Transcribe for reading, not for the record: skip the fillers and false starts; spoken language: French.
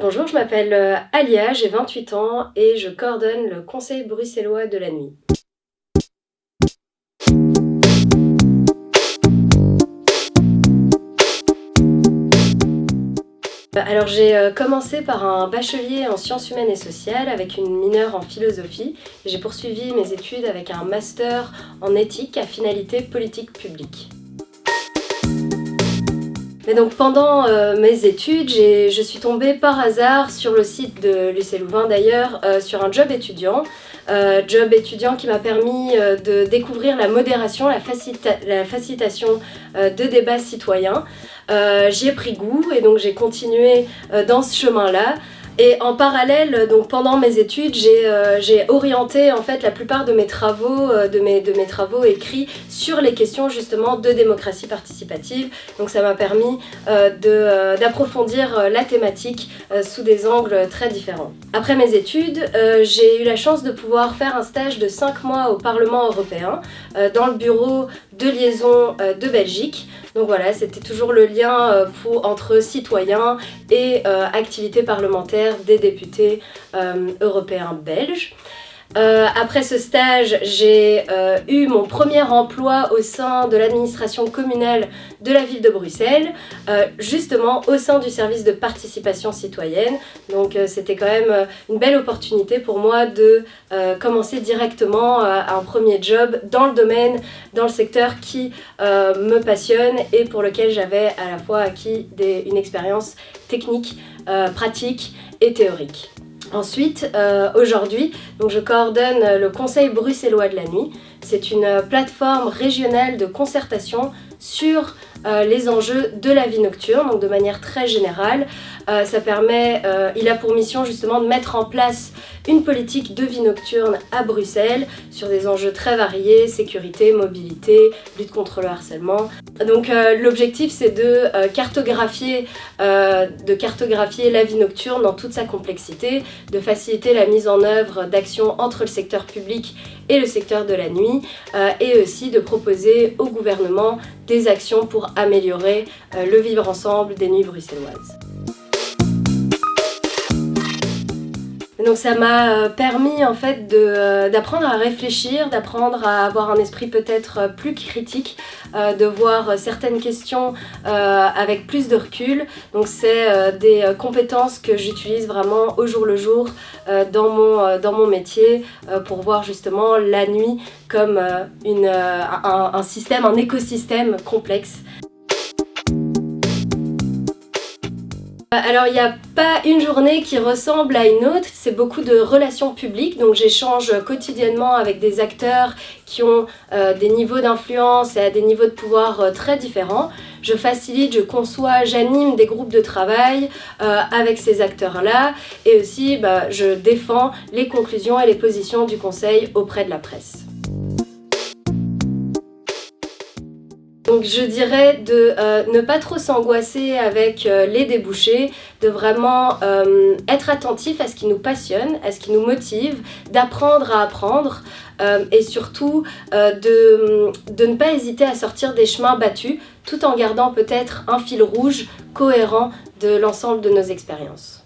Bonjour, je m'appelle Alia, j'ai 28 ans et je coordonne le Conseil bruxellois de la nuit. Alors j'ai commencé par un bachelier en sciences humaines et sociales avec une mineure en philosophie et j'ai poursuivi mes études avec un master en éthique à finalité politique publique. Mais donc pendant mes études, je suis tombée par hasard sur le site de l'UC Louvain d'ailleurs, sur un job étudiant. Job étudiant qui m'a permis de découvrir la modération, la facilitation de débats citoyens. J'y ai pris goût et donc j'ai continué dans ce chemin-là. Et en parallèle, donc pendant mes études, j'ai orienté en fait la plupart de mes travaux, de mes travaux écrits sur les questions justement de démocratie participative. Donc ça m'a permis d'approfondir la thématique sous des angles très différents. Après mes études, j'ai eu la chance de pouvoir faire un stage de 5 mois au Parlement européen dans le bureau de liaison de Belgique. Donc voilà, c'était toujours le lien entre citoyens et activités parlementaires des députés européens belges. Après ce stage, j'ai eu mon premier emploi au sein de l'administration communale de la ville de Bruxelles, justement au sein du service de participation citoyenne. Donc c'était quand même une belle opportunité pour moi de commencer directement un premier job dans le domaine, dans le secteur qui me passionne et pour lequel j'avais à la fois acquis une expérience technique, pratique et théorique. Ensuite, aujourd'hui, donc je coordonne le Conseil bruxellois de la nuit. C'est une plateforme régionale de concertation sur les enjeux de la vie nocturne, donc de manière très générale. Il a pour mission justement de mettre en place une politique de vie nocturne à Bruxelles sur des enjeux très variés, sécurité, mobilité, lutte contre le harcèlement. Donc l'objectif c'est de cartographier la vie nocturne dans toute sa complexité, de faciliter la mise en œuvre d'actions entre le secteur public et le secteur de la nuit et aussi de proposer au gouvernement des actions pour améliorer le vivre ensemble des nuits bruxelloises. Donc ça m'a permis en fait d'apprendre à réfléchir, d'apprendre à avoir un esprit peut-être plus critique, de voir certaines questions avec plus de recul. Donc c'est des compétences que j'utilise vraiment au jour le jour dans mon métier pour voir justement la nuit comme un système, un écosystème complexe. Alors il n'y a pas une journée qui ressemble à une autre, c'est beaucoup de relations publiques, donc j'échange quotidiennement avec des acteurs qui ont des niveaux d'influence et des niveaux de pouvoir très différents. Je facilite, je conçois, j'anime des groupes de travail avec ces acteurs-là et aussi je défends les conclusions et les positions du Conseil auprès de la presse. Donc je dirais de ne pas trop s'angoisser avec les débouchés, de vraiment être attentif à ce qui nous passionne, à ce qui nous motive, d'apprendre à apprendre et surtout de ne pas hésiter à sortir des chemins battus tout en gardant peut-être un fil rouge cohérent de l'ensemble de nos expériences.